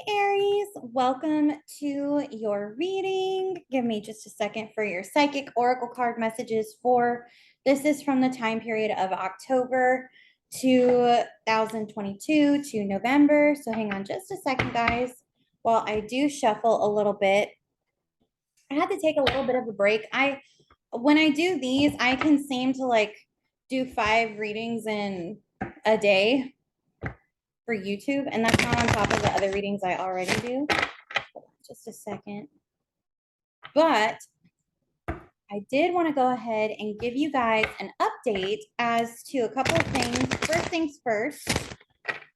Aries, welcome to your reading. Give me just a second for your psychic oracle card messages for this is from the time period of October 2022 to November. So hang on just a second, guys, while I do shuffle a little bit. I had to take a little bit of a break. When I do these, I can seem to do 5 readings in a day for YouTube, and that's not on top of the other readings I already do. Just a second. But I did want to go ahead and give you guys an update as to a couple of things. First things first,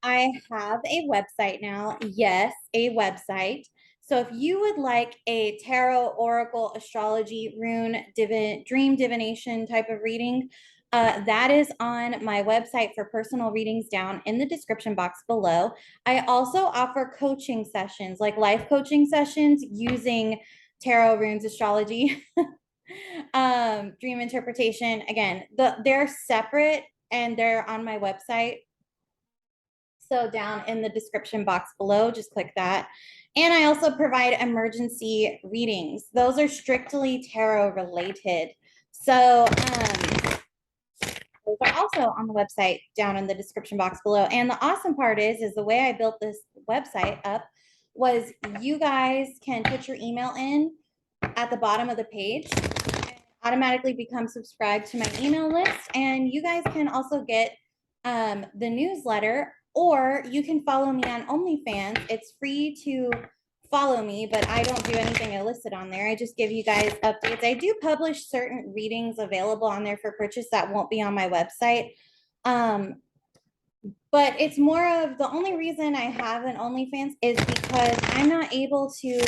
I have a website now. Yes, a website. So if you would like a tarot, oracle, astrology, rune, dream divination type of reading, that is on my website for personal readings down in the description box below. I also offer coaching sessions, like life coaching sessions using tarot, runes, astrology, dream interpretation. Again, they're separate and they're on my website. So down in the description box below, just click that. And I also provide emergency readings. Those are strictly tarot related. So those are also on the website down in the description box below. And the awesome part is the way I built this website up was you guys can put your email in at the bottom of the page and automatically become subscribed to my email list. And you guys can also get the newsletter, or you can follow me on OnlyFans. It's free to follow me, but I don't do anything illicit on there. I just give you guys updates. I do publish certain readings available on there for purchase that won't be on my website. But it's more of the only reason I have an OnlyFans is because I'm not able to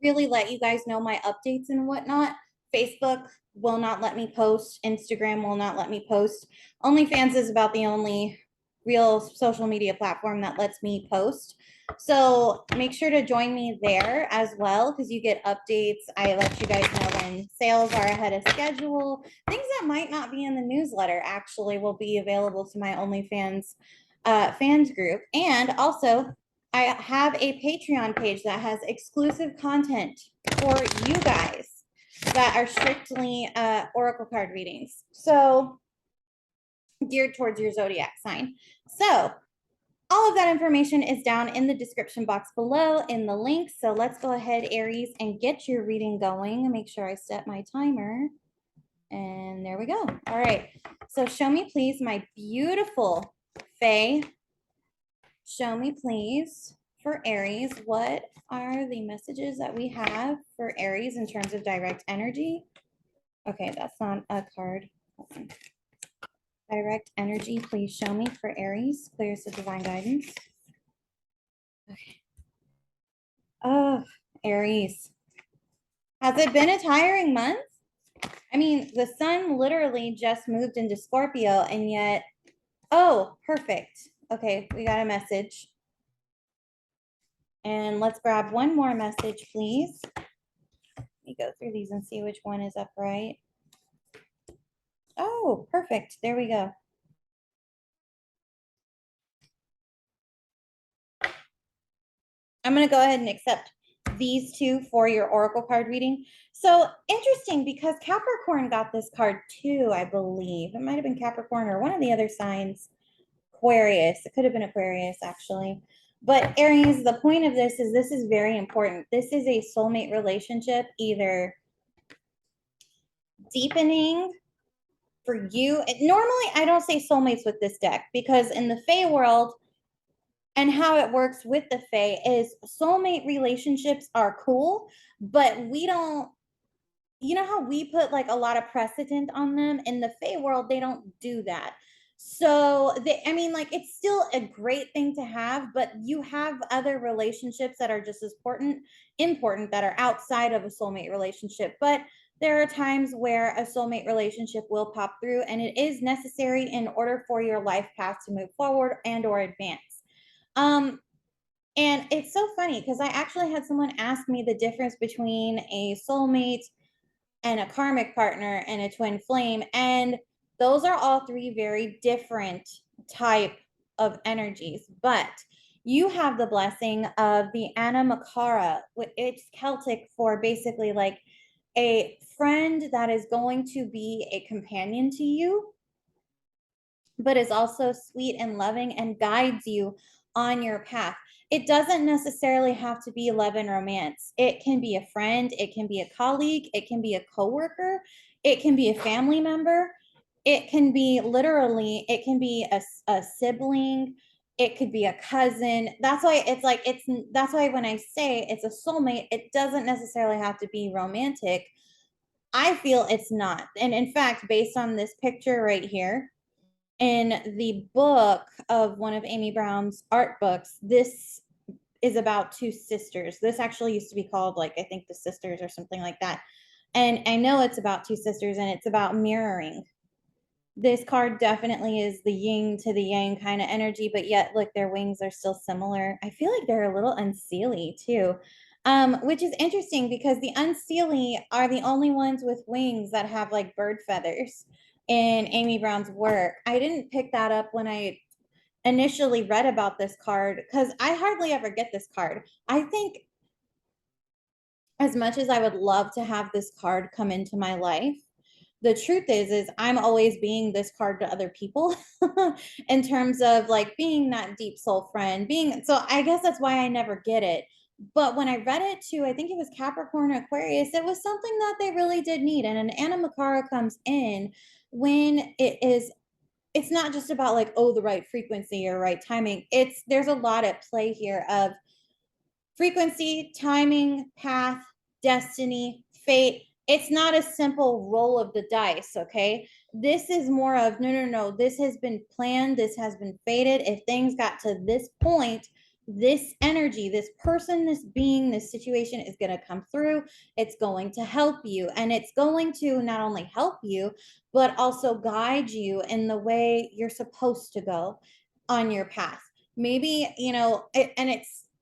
really let you guys know my updates and whatnot. Facebook will not let me post. Instagram will not let me post. OnlyFans is about the only real social media platform that lets me post. So make sure to join me there as well, because you get updates. I let you guys know when sales are ahead of schedule. Things that might not be in the newsletter actually will be available to my OnlyFans fans group. And also, I have a Patreon page that has exclusive content for you guys that are strictly oracle card readings. So geared towards your zodiac sign. So all of that information is down in the description box below in the link. So let's go ahead, Aries, and get your reading going. Make sure I set my timer. And there we go. All right. So show me, please, my beautiful Fae. Show me, please, for Aries, what are the messages that we have for Aries in terms of direct energy? Okay, that's not a card. Direct energy, please show me for Aries. Clears the divine guidance. Okay. Oh, Aries. Has it been a tiring month? I mean, the sun literally just moved into Scorpio, and yet, oh, perfect. Okay, we got a message. And let's grab one more message, please. Let me go through these and see which one is upright. Oh, perfect. There we go. I'm going to go ahead and accept these two for your oracle card reading. So interesting, because Capricorn got this card too, I believe. It might have been Capricorn or one of the other signs. Aquarius. It could have been Aquarius, actually. But Aries, the point of this is very important. This is a soulmate relationship, either deepening for you. Normally, I don't say soulmates with this deck, because in the Fae world, and how it works with the Fae is soulmate relationships are cool, but we don't, you know how we put like a lot of precedent on them? In the Fae world, they don't do that. So I mean, like, it's still a great thing to have, but you have other relationships that are just as important that are outside of a soulmate relationship. But there are times where a soulmate relationship will pop through, and it is necessary in order for your life path to move forward and or advance. And it's so funny because I actually had someone ask me the difference between a soulmate and a karmic partner and a twin flame. And those are all three very different type of energies. But you have the blessing of the Anna Makara. It's Celtic for basically like a friend that is going to be a companion to you, but is also sweet and loving and guides you on your path. It doesn't necessarily have to be love and romance. It can be a friend, it can be a colleague, it can be a coworker, it can be a family member, it can be literally, it can be a sibling, it could be a cousin. That's why it's like, that's why when I say it's a soulmate, it doesn't necessarily have to be romantic. I feel it's not. And in fact, based on this picture right here, in the book of one of Amy Brown's art books, this is about two sisters. This actually used to be called, like, I think The Sisters or something like that. And I know it's about two sisters and it's about mirroring. This card definitely is the yin to the yang kind of energy, but yet, look, their wings are still similar. I feel like they're a little unseelie too, which is interesting because the unseelie are the only ones with wings that have like bird feathers in Amy Brown's work. I didn't pick that up when I initially read about this card because I hardly ever get this card. I think as much as I would love to have this card come into my life, the truth is I'm always being this card to other people in terms of like being that deep soul friend, being, so I guess that's why I never get it. But when I read it to, I think it was Capricorn or Aquarius, it was something that they really did need. And an Anna Makara comes in when it's not just about like, oh, the right frequency or right timing. There's a lot at play here of frequency, timing, path, destiny, fate. It's not a simple roll of the dice, okay? This is more of no, no, no. This has been planned. This has been fated. If things got to this point, this energy, this person, this being, this situation is going to come through. It's going to help you. And it's going to not only help you, but also guide you in the way you're supposed to go on your path. Maybe, and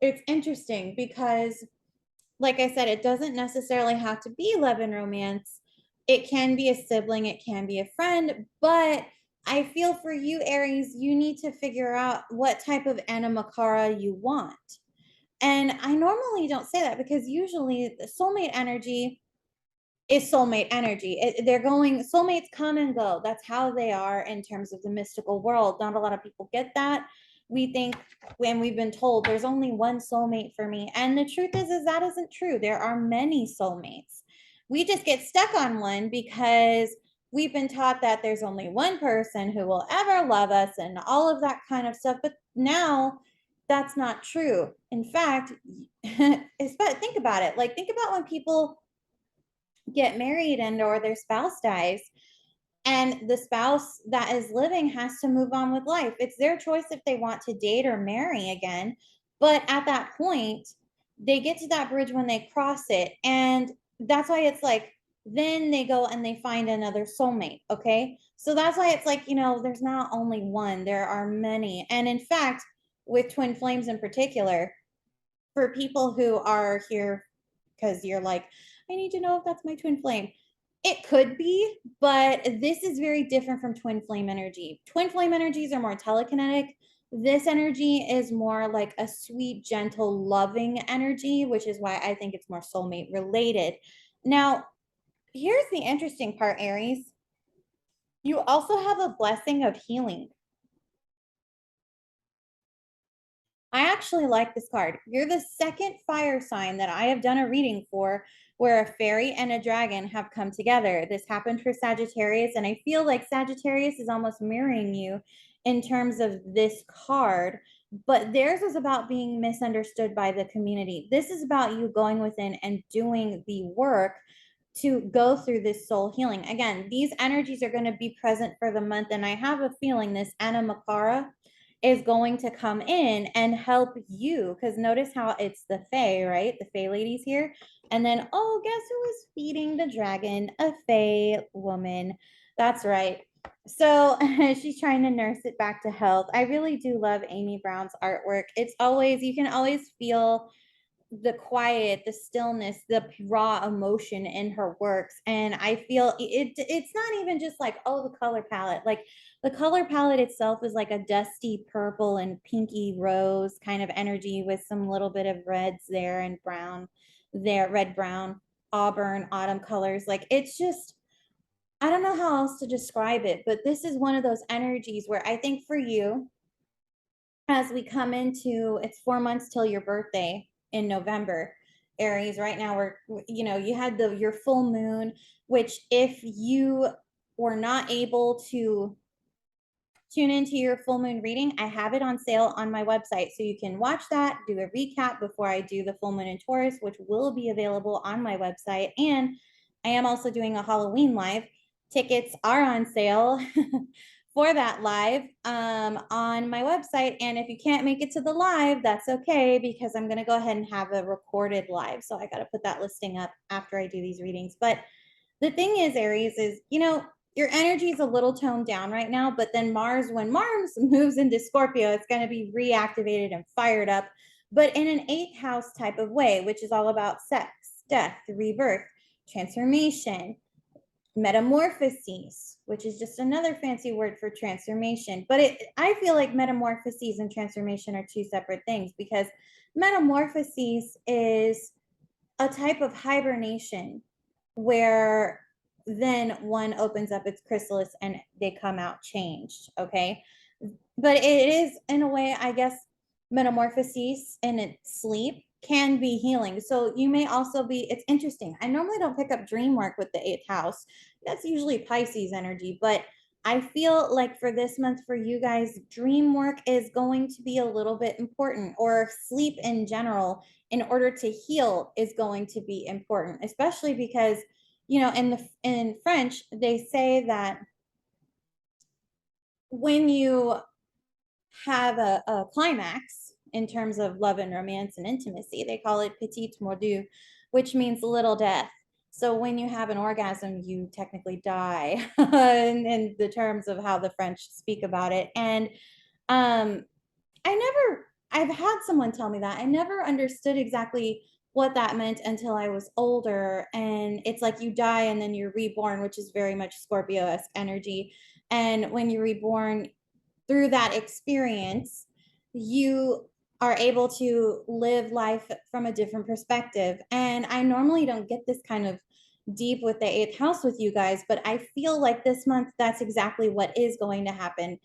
it's interesting because, like I said, it doesn't necessarily have to be love and romance. It can be a sibling, it can be a friend, but I feel for you, Aries, you need to figure out what type of Anna you want. And I normally don't say that because usually the soulmate energy is soulmate energy. They're going, soulmates come and go. That's how they are in terms of the mystical world. Not a lot of people get that. We think, when we've been told there's only one soulmate for me. And the truth is that isn't true. There are many soulmates. We just get stuck on one because we've been taught that there's only one person who will ever love us and all of that kind of stuff. But now that's not true. In fact, think about it. Like, think about when people get married and or their spouse dies and the spouse that is living has to move on with life. It's their choice if they want to date or marry again, but at that point they get to that bridge when they cross it, and that's why it's like then they go and they find another soulmate. Okay, so that's why it's like, there's not only one, there are many. And in fact, with twin flames in particular, for people who are here because you're like, I need to know if that's my twin flame. It could be, but this is very different from twin flame energy. Twin flame energies are more telekinetic. This energy is more like a sweet, gentle, loving energy, which is why I think it's more soulmate related. Now, here's the interesting part, Aries. You also have a blessing of healing. I actually like this card. You're the second fire sign that I have done a reading for where a fairy and a dragon have come together. This happened for Sagittarius, and I feel like Sagittarius is almost mirroring you in terms of this card, but theirs is about being misunderstood by the community. This is about you going within and doing the work to go through this soul healing. Again, these energies are going to be present for the month, and I have a feeling this Anna Makara is going to come in and help you, because notice how it's the Fae, right? The Fae ladies here. And then, oh, guess who is feeding the dragon? A Fae woman. That's right. So she's trying to nurse it back to health. I really do love Amy Brown's artwork. It's always, you can always feel the quiet, the stillness, the raw emotion in her works. And I feel it's not even just like, oh, the color palette. Like the color palette itself is like a dusty purple and pinky rose kind of energy with some little bit of reds there and brown there, red, brown, auburn, autumn colors. Like it's just, I don't know how else to describe it, but this is one of those energies where I think for you, as we come into, it's 4 months till your birthday in November, Aries. Right now we're, you had your full moon, which if you were not able to tune into your full moon reading, I have it on sale on my website. So you can watch that, do a recap before I do the full moon in Taurus, which will be available on my website. And I am also doing a Halloween live. Tickets are on sale for that live on my website. And if you can't make it to the live, that's okay, because I'm going to go ahead and have a recorded live. So I got to put that listing up after I do these readings. But the thing is, Aries, is, your energy is a little toned down right now, but then when Mars moves into Scorpio, it's going to be reactivated and fired up, but in an 8th house type of way, which is all about sex, death, rebirth, transformation, metamorphoses, which is just another fancy word for transformation. But I feel like metamorphoses and transformation are two separate things, because metamorphoses is a type of hibernation where then one opens up its chrysalis and they come out changed. Okay. But it is, in a way, I guess, metamorphoses in its sleep can be healing. So you may also be, it's interesting. I normally don't pick up dream work with the 8th house. That's usually Pisces energy, but I feel like for this month for you guys, dream work is going to be a little bit important, or sleep in general in order to heal is going to be important, especially because, in French, they say that when you have a climax in terms of love and romance and intimacy, they call it petite mordu, which means little death. So when you have an orgasm, you technically die in the terms of how the French speak about it. And I've had someone tell me that. I never understood exactly what that meant until I was older. And it's like you die and then you're reborn, which is very much Scorpio-esque energy. And when you're reborn, through that experience, you are able to live life from a different perspective. And I normally don't get this kind of deep with the 8th house with you guys, but I feel like this month, that's exactly what is going to happen.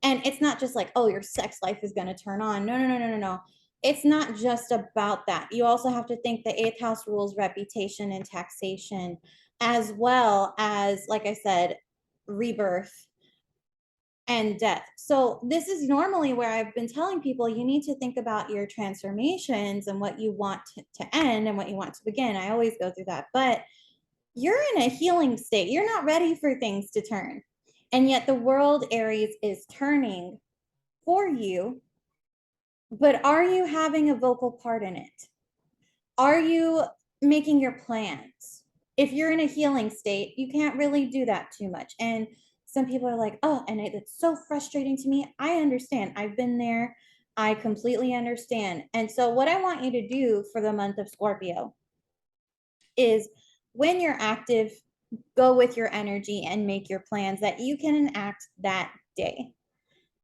And it's not just like, oh, your sex life is going to turn on. No, no, no, no, no, no. It's not just about that. You also have to think the 8th house rules reputation and taxation, as well as, like I said, rebirth and death. So this is normally where I've been telling people you need to think about your transformations and what you want to end and what you want to begin. I always go through that, but you're in a healing state. You're not ready for things to turn. And yet the world, Aries, is turning for you. But are you having a vocal part in it? Are you making your plans? If you're in a healing state, you can't really do that too much. And some people are like, oh, and it's so frustrating to me. I understand. I've been there. I completely understand. And so what I want you to do for the month of Scorpio is, when you're active, go with your energy and make your plans that you can enact that day.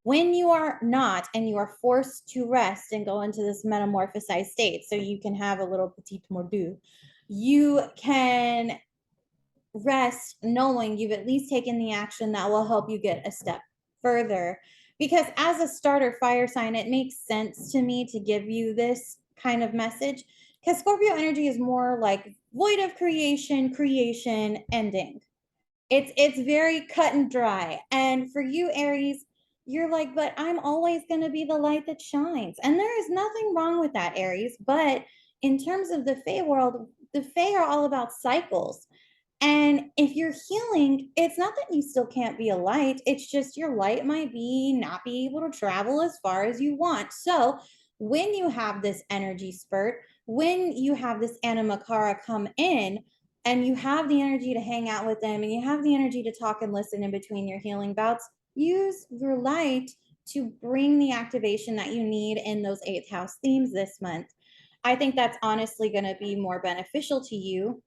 When you are not, and you are forced to rest and go into this metamorphosized state, so you can have a little petit mordu, you can rest knowing you've at least taken the action that will help you get a step further. Because as a starter fire sign, it makes sense to me to give you this kind of message, because Scorpio energy is more like void of creation, ending. It's very cut and dry. And for you, Aries, you're like, but I'm always going to be the light that shines. And there is nothing wrong with that, Aries. But in terms of the Fae world, the Fae are all about cycles. And if you're healing, it's not that you still can't be a light. It's just your light might not be able to travel as far as you want. So when you have this energy spurt, when you have this Animakara come in, and you have the energy to hang out with them, and you have the energy to talk and listen in between your healing bouts, use your light to bring the activation that you need in those 8th house themes this month. I think that's honestly going to be more beneficial to you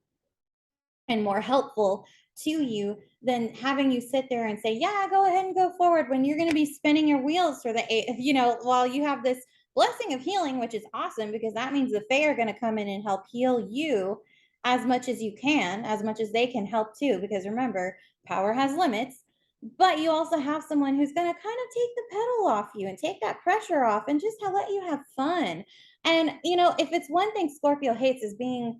and more helpful to you than having you sit there and say, yeah, go ahead and go forward, when you're going to be spinning your wheels for the eight, while you have this blessing of healing, which is awesome because that means the fae are going to come in and help heal you as much as you can, as much as they can help too, because remember, power has limits. But you also have someone who's going to kind of take the pedal off you and take that pressure off and just let you have fun. And if it's one thing Scorpio hates, is being,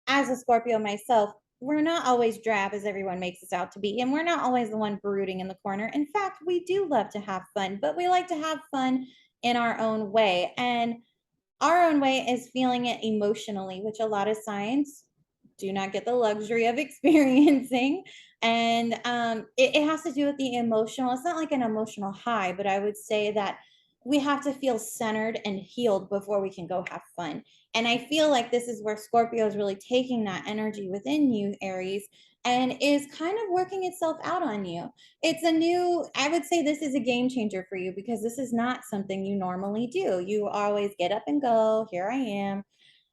as a Scorpio myself, we're not always drab as everyone makes us out to be. And we're not always the one brooding in the corner. In fact, we do love to have fun, but we like to have fun in our own way. And our own way is feeling it emotionally, which a lot of signs do not get the luxury of experiencing. And it has to do with the emotional. It's not like an emotional high, but I would say that we have to feel centered and healed before we can go have fun. And I feel like this is where Scorpio is really taking that energy within you, Aries, and is kind of working itself out on you. It's a new, I would say this is a game changer for you because this is not something you normally do. You always get up and go, here I am,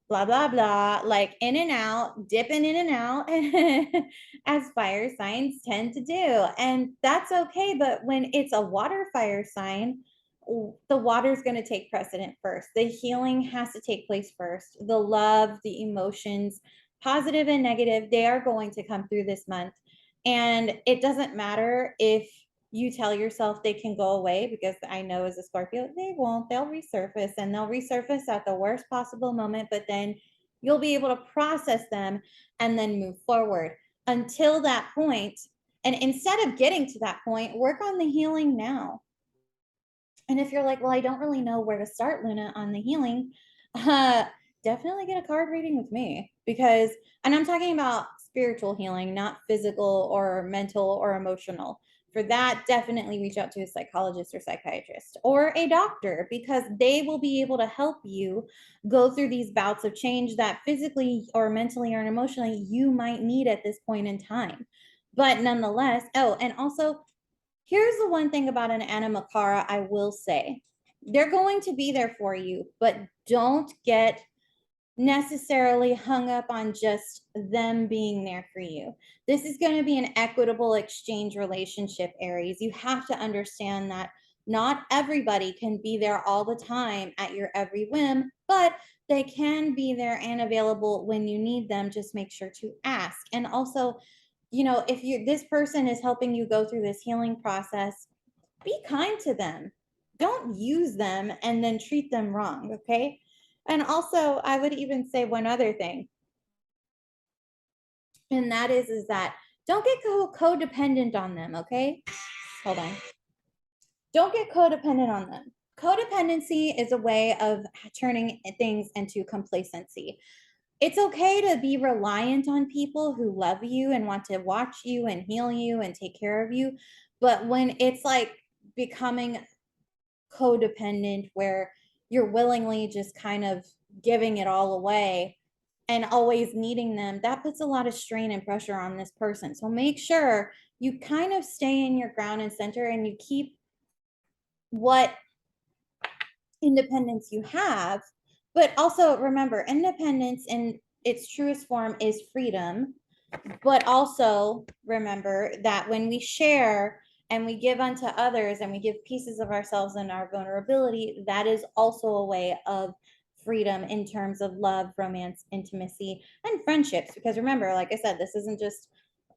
blah, blah, blah, like in and out, dipping in and out, as fire signs tend to do. And that's okay. But when it's a water fire sign, the water's going to take precedent first. The healing has to take place first. The love, the emotions, positive and negative, they are going to come through this month. And it doesn't matter if you tell yourself they can go away, because I know as a Scorpio, they won't. They'll resurface, and they'll resurface at the worst possible moment, but then you'll be able to process them and then move forward. Until that point, and instead of getting to that point, work on the healing now. And if you're like, well, I don't really know where to start, Luna, on the healing, definitely get a card reading with me, because, and I'm talking about spiritual healing, not physical or mental or emotional. For that, definitely reach out to a psychologist or psychiatrist or a doctor, because they will be able to help you go through these bouts of change that physically or mentally or emotionally you might need at this point in time. But nonetheless, oh, and also, here's the one thing about an Animakara I will say. They're going to be there for you, but don't get necessarily hung up on just them being there for you. This is going to be an equitable exchange relationship, Aries. You have to understand that not everybody can be there all the time at your every whim, but they can be there and available when you need them. Just make sure to ask. And also, if this person is helping you go through this healing process, be kind to them. Don't use them and then treat them wrong, okay? And also, I would even say one other thing, and that is that don't get codependent on them, okay? Hold on. Don't get codependent on them. Codependency is a way of turning things into complacency. It's okay to be reliant on people who love you and want to watch you and heal you and take care of you. But when it's like becoming codependent, where you're willingly just kind of giving it all away and always needing them, that puts a lot of strain and pressure on this person. So make sure you kind of stay in your ground and center, and you keep what independence you have. But also remember, independence in its truest form is freedom. But also remember that when we share and we give unto others and we give pieces of ourselves and our vulnerability, that is also a way of freedom in terms of love, romance, intimacy, and friendships. Because remember, like I said, this isn't just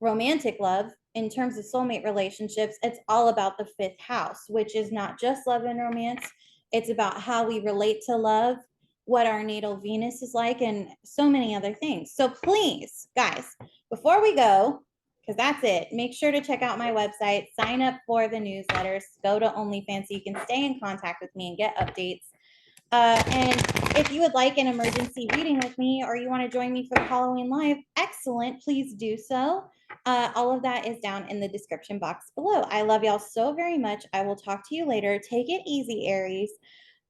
romantic love. In terms of soulmate relationships, it's all about the fifth house, which is not just love and romance. It's about how we relate to love, what our natal Venus is like, and so many other things. So please, guys, before we go, because that's it, make sure to check out my website, sign up for the newsletters, go to OnlyFans so you can stay in contact with me and get updates. And if you would like an emergency reading with me, or you want to join me for the Halloween Live, excellent, please do so. All of that is down in the description box below. I love y'all so very much. I will talk to you later. Take it easy, Aries,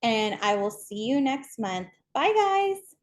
and I will see you next month. Bye, guys.